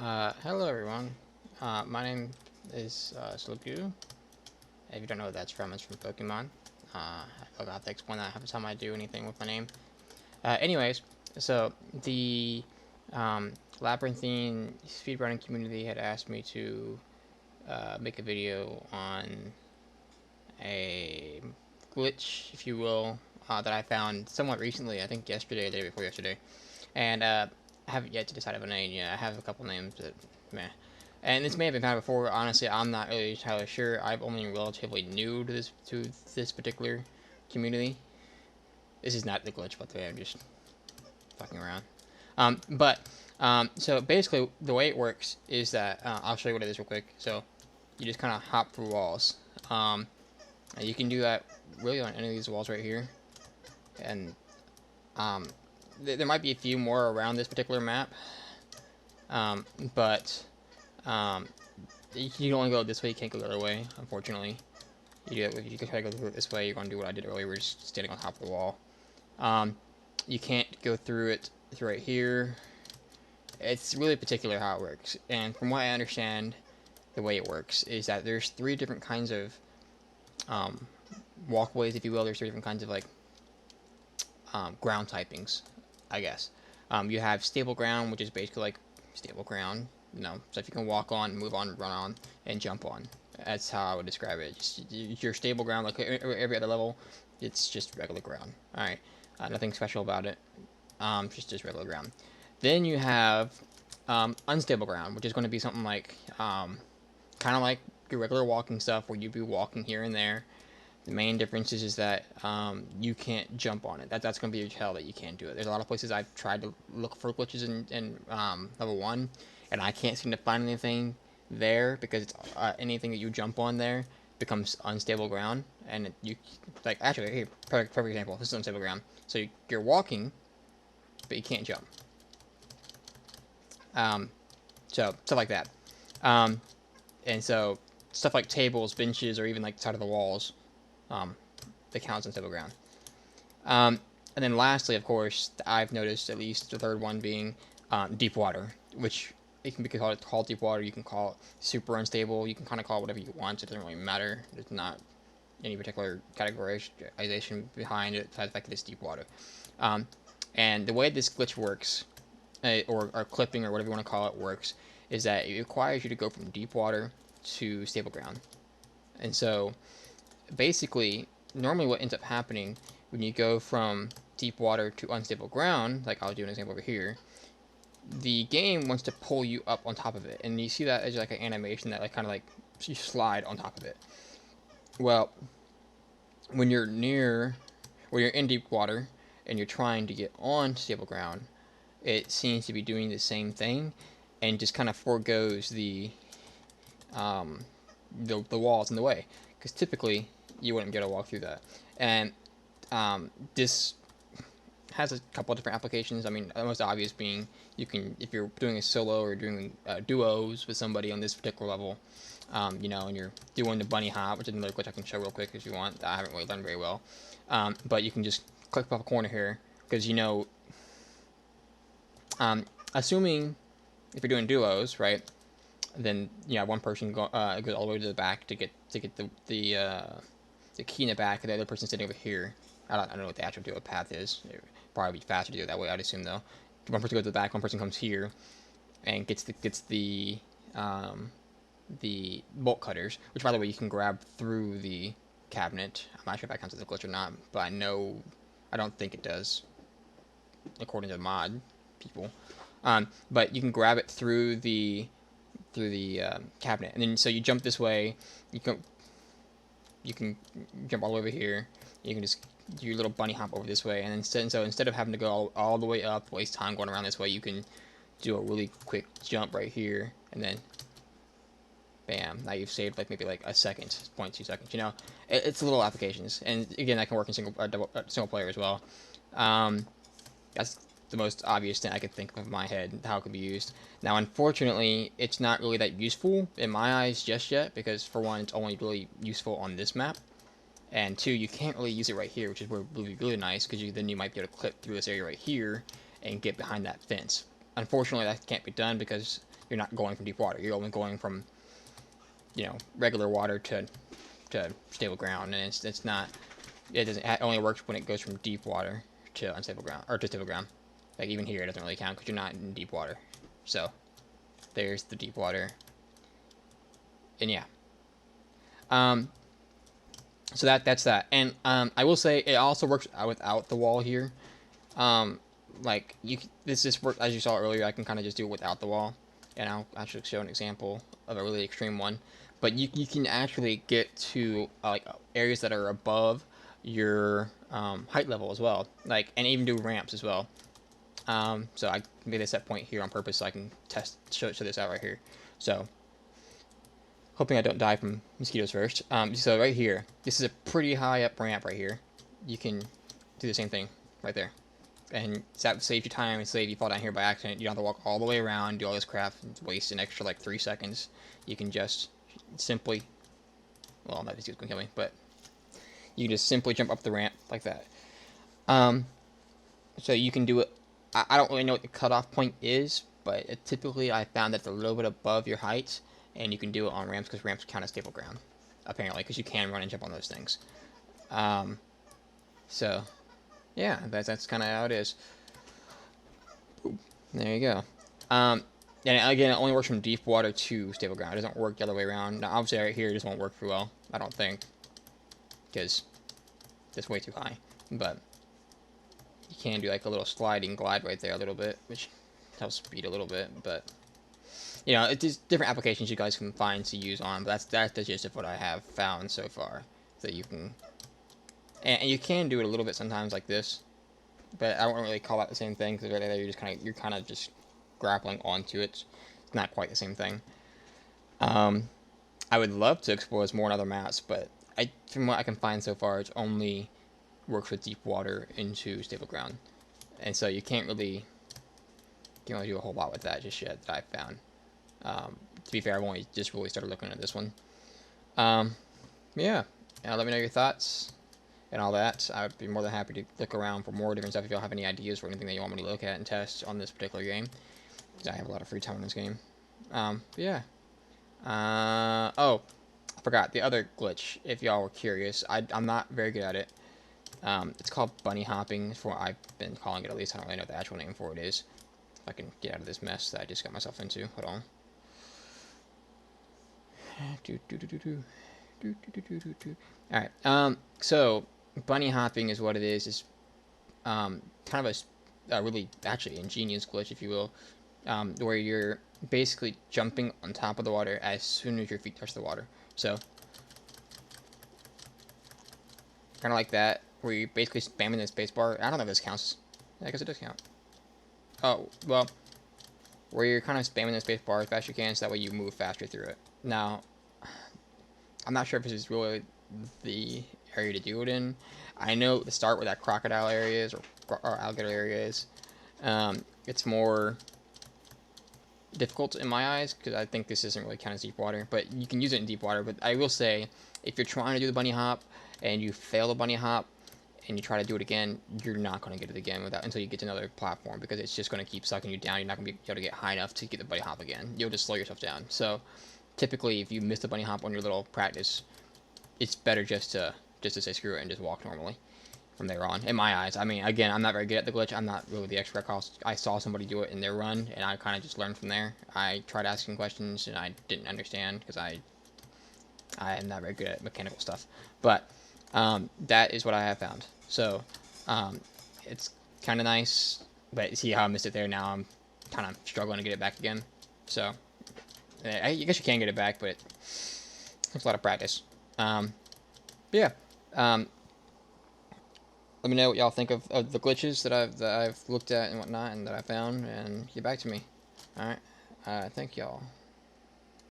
Hello everyone. My name is Slugoo. If you don't know what that's from, it's from Pokemon. I forgot to explain that every time I do anything with my name. Anyways, so the um, Labyrinthine speedrunning community had asked me to make a video on a glitch, if you will, that I found somewhat recently. I think yesterday, or the day before yesterday, and I haven't yet to decide on a name yet. I have a couple names that, meh. And this may have been found before. Honestly, I'm not really entirely sure. I'm only relatively new to this particular community. This is not the glitch, by the way. I'm just fucking around. So basically, the way it works is that I'll show you what it is real quick. So you just kind of hop through walls. Um, and you can do that really on any of these walls right here. And um, there might be a few more around this particular map. Um, but um, you can only go this way. You can't go the other way, unfortunately. If you try to go through it this way, you're going to do what I did earlier, we're just standing on top of the wall. Um, you can't go through it through right here. It's really particular how it works. And from what I understand, the way it works is that there's three different kinds of um, walkways, if you will. There's three different kinds of like ground typings, I guess. You have stable ground, which is basically like stable ground, so if you can walk on, move on, run on, and jump on. That's how I would describe it. Just your stable ground, like every other level, it's just regular ground. All right, nothing special about it. Just regular ground. Then you have unstable ground, which is going to be something like kind of like your regular walking stuff, where you'd be walking here and there. The main difference is that you can't jump on it. That's going to be your tell that you can't do it. There's a lot of places I've tried to look for glitches in level 1, and I can't seem to find anything there because anything that you jump on there becomes unstable ground. And you, like, actually, here, perfect example. This is unstable ground. So you're walking, but you can't jump. Um, so stuff like that. Um, and so stuff like tables, benches, or even like the side of the walls, um, that counts as stable ground. And then lastly, of course, I've noticed at least the third one being deep water, which it can be called deep water. You can call it super unstable. You can kind of call it whatever you want. It doesn't really matter. There's not any particular categorization behind it, besides the fact that it's deep water. Um, and the way this glitch works, or clipping, or whatever you want to call it, works, is that it requires you to go from deep water to stable ground. And so basically, normally what ends up happening when you go from deep water to unstable ground, like I'll do an example over here, the game wants to pull you up on top of it, and you see that as like an animation that like kind of like you slide on top of it. Well, when you're in deep water and you're trying to get on stable ground, it seems to be doing the same thing, and just kind of foregoes um, the walls in the way, because typically you wouldn't be able to walk through that. And this has a couple of different applications. I mean, the most obvious being you can, if you're doing a solo or doing duos with somebody on this particular level, and you're doing the bunny hop, which is another glitch I can show real quick if you want. I haven't really done very well, but you can just click off a corner here because assuming if you're doing duos, right? Then one person goes all the way to the back to get the key in the back, and the other person sitting over here. I don't know what the actual duo path is. It'd probably be faster to do it that way, I'd assume, though. One person goes to the back, one person comes here, and gets the bolt cutters, which, by the way, you can grab through the cabinet. I'm not sure if that counts as a glitch or not, but I don't think it does, according to the mod people. But you can grab it through the cabinet, and then so you jump this way. You can jump all over here. You can just do your little bunny hop over this way, and instead of having to go all the way up, waste time going around this way, you can do a really quick jump right here, and then bam, now you've saved like maybe like a second, 0.2 seconds. It's little applications, and again, that can work in single player as well. That's the most obvious thing I could think of in my head, how it could be used. Now, unfortunately, it's not really that useful in my eyes just yet, because for one, it's only really useful on this map, and two, you can't really use it right here, which is where it would be really nice, because then you might be able to clip through this area right here and get behind that fence. Unfortunately, that can't be done because you're not going from deep water. You're only going from, you know, regular water to stable ground, and it's not. It only works when it goes from deep water to unstable ground or to stable ground. Like even here, it doesn't really count because you're not in deep water. So there's the deep water, and yeah. So that's that, and I will say it also works without the wall here. Like this just work as you saw earlier. I can kind of just do it without the wall, and I'll actually show an example of a really extreme one. But you can actually get to like areas that are above your height level as well, like and even do ramps as well. So I made a set point here on purpose so I can show this out right here. So hoping I don't die from mosquitoes first. So right here, this is a pretty high up ramp right here. You can do the same thing right there. And that saves you time, and say if you fall down here by accident, you don't have to walk all the way around, do all this crap, and waste an extra like 3 seconds. You can just simply, well, that is gonna kill me, but you can just simply jump up the ramp like that. So you can do it. I don't really know what the cutoff point is, but typically I found that it's a little bit above your height, and you can do it on ramps because ramps count as stable ground, apparently, because you can run and jump on those things. So yeah, that's kind of how it is. There you go. And again, it only works from deep water to stable ground. It doesn't work the other way around. Now, obviously, right here, it just won't work very well. I don't think, because it's way too high. But you can do like a little sliding glide right there a little bit, which helps speed a little bit. But you know, it's just different applications you guys can find to use on. But that's the gist of what I have found so far. That you can, and you can do it a little bit sometimes like this. But I don't really call that the same thing because right there you're kind of just grappling onto it. It's not quite the same thing. I would love to explore this more on other maps, but from what I can find so far, it only works with deep water into stable ground, and so you can't really do a whole lot with that just yet that I've found. To be fair, I've only just really started looking at this one. Yeah, let me know your thoughts and all that. I would be more than happy to look around for more different stuff if y'all have any ideas for anything that you want me to look at and test on this particular game. Because I have a lot of free time in this game. Yeah. Oh, I forgot the other glitch, if y'all were curious. I'm not very good at it. It's called bunny hopping, for I've been calling it at least. I don't really know what the actual name for it is. If I can get out of this mess that I just got myself into. Hold on. Alright, so bunny hopping is what it is. It's kind of a really actually ingenious glitch, if you will, where you're basically jumping on top of the water as soon as your feet touch the water. So kind of like that, where you're basically spamming the space bar. I don't know if this counts. I guess it does count. Oh, well, where you're kind of spamming the space bar as fast as you can, so that way you move faster through it. Now, I'm not sure if this is really the area to do it in. I know to start where that crocodile area is, or alligator area is. It's more difficult in my eyes because I think this isn't really count as deep water, but you can use it in deep water. But I will say, if you're trying to do the bunny hop and you fail the bunny hop and you try to do it again, you're not going to get it again until you get to another platform, because it's just going to keep sucking you down. You're not going to be able to get high enough to get the bunny hop again. You'll just slow yourself down. So typically, if you miss the bunny hop on your little practice, it's better just to say screw it and just walk normally from there on, in my eyes. I mean, again, I'm not very good at the glitch. I'm not really the expert. I saw somebody do it in their run, and I kind of just learned from there. I tried asking questions, and I didn't understand because I am not very good at mechanical stuff. But that is what I have found. So it's kind of nice, but see how I missed it there. Now I'm kind of struggling to get it back again. So I guess you can get it back, but it's a lot of practice. Yeah. Let me know what y'all think of the glitches that I've looked at and whatnot and that I found, and get back to me. Alright. Thank y'all.